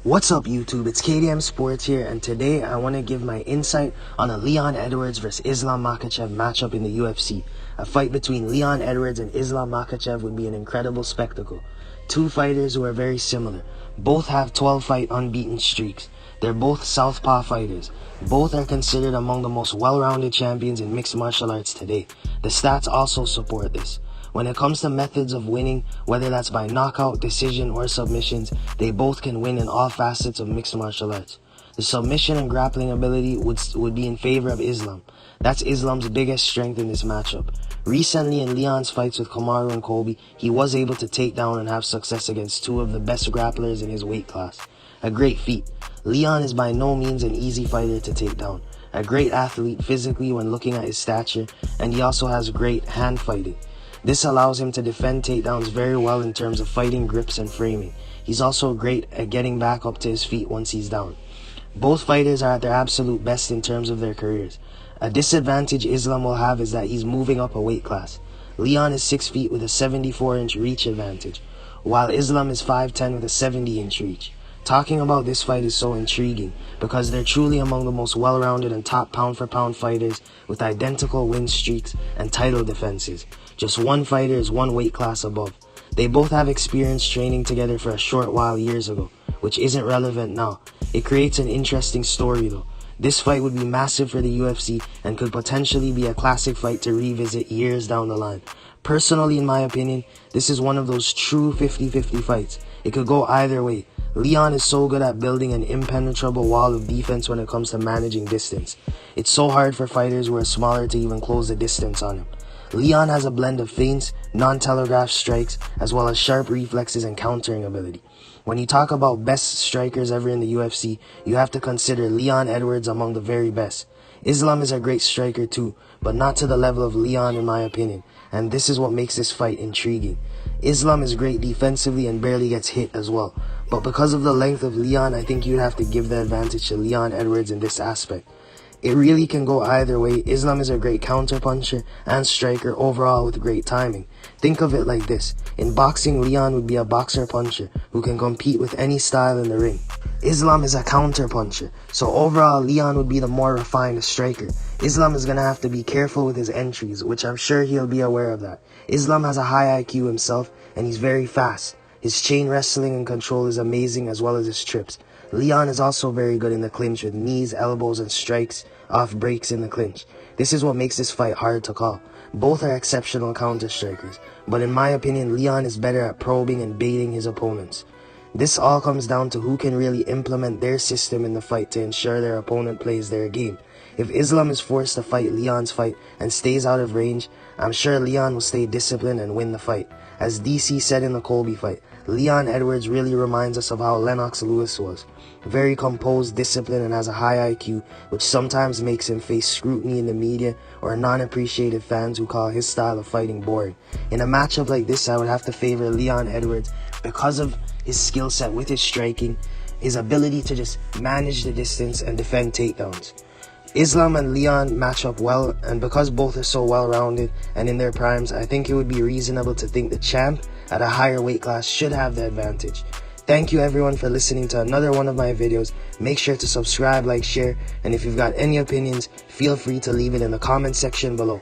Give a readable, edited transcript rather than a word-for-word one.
What's up YouTube, it's K.D.M Sports here, and today I want to give my insight on a Leon Edwards vs Islam Makhachev matchup in the UFC. A fight between Leon Edwards and Islam Makhachev would be an incredible spectacle. Two fighters who are very similar. Both have 12-fight unbeaten streaks. They're both southpaw fighters. Both are considered among the most well-rounded champions in mixed martial arts today. The stats also support this. When it comes to methods of winning, whether that's by knockout, decision, or submissions, they both can win in all facets of mixed martial arts. The submission and grappling ability would be in favor of Islam. That's Islam's biggest strength in this matchup. Recently in Leon's fights with Kamaru and Colby, he was able to take down and have success against two of the best grapplers in his weight class. A great feat. Leon is by no means an easy fighter to take down. A great athlete physically when looking at his stature, and he also has great hand fighting. This allows him to defend takedowns very well in terms of fighting grips and framing. He's also great at getting back up to his feet once he's down. Both fighters are at their absolute best in terms of their careers. A disadvantage Islam will have is that he's moving up a weight class. Leon is 6 feet with a 74-inch reach advantage, while Islam is 5'10" with a 70-inch reach. Talking about this fight is so intriguing because they're truly among the most well-rounded and top pound-for-pound fighters with identical win streaks and title defenses. Just one fighter is one weight class above. They both have experience training together for a short while years ago, which isn't relevant now. It creates an interesting story though. This fight would be massive for the UFC and could potentially be a classic fight to revisit years down the line. Personally, in my opinion, this is one of those true 50-50 fights. It could go either way. Leon is so good at building an impenetrable wall of defense when it comes to managing distance. It's so hard for fighters who are smaller to even close the distance on him. Leon has a blend of feints, non-telegraphed strikes, as well as sharp reflexes and countering ability. When you talk about best strikers ever in the UFC, you have to consider Leon Edwards among the very best. Islam is a great striker too, but not to the level of Leon in my opinion, and this is what makes this fight intriguing. Islam is great defensively and barely gets hit as well, but because of the length of Leon, I think you'd have to give the advantage to Leon Edwards in this aspect. It really can go either way. Islam is a great counterpuncher and striker overall with great timing. Think of it like this. In boxing, Leon would be a boxer-puncher who can compete with any style in the ring. Islam is a counterpuncher, so overall Leon would be the more refined striker. Islam is going to have to be careful with his entries, which I'm sure he'll be aware of that. Islam has a high IQ himself, and he's very fast. His chain wrestling and control is amazing, as well as his trips. Leon is also very good in the clinch with knees, elbows, and strikes off breaks in the clinch. This is what makes this fight hard to call. Both are exceptional counter strikers, but in my opinion, Leon is better at probing and baiting his opponents. This all comes down to who can really implement their system in the fight to ensure their opponent plays their game. If Islam is forced to fight Leon's fight and stays out of range, I'm sure Leon will stay disciplined and win the fight. As DC said in the Colby fight, Leon Edwards really reminds us of how Lennox Lewis was. Very composed, disciplined, and has a high IQ, which sometimes makes him face scrutiny in the media or non-appreciative fans who call his style of fighting boring. In a matchup like this, I would have to favor Leon Edwards because of his skill set with his striking, his ability to just manage the distance and defend takedowns. Islam and Leon match up well, and because both are so well-rounded and in their primes, I think it would be reasonable to think the champ at a higher weight class should have the advantage. Thank you everyone for listening to another one of my videos. Make sure to subscribe, like, share, and if you've got any opinions, feel free to leave it in the comment section below.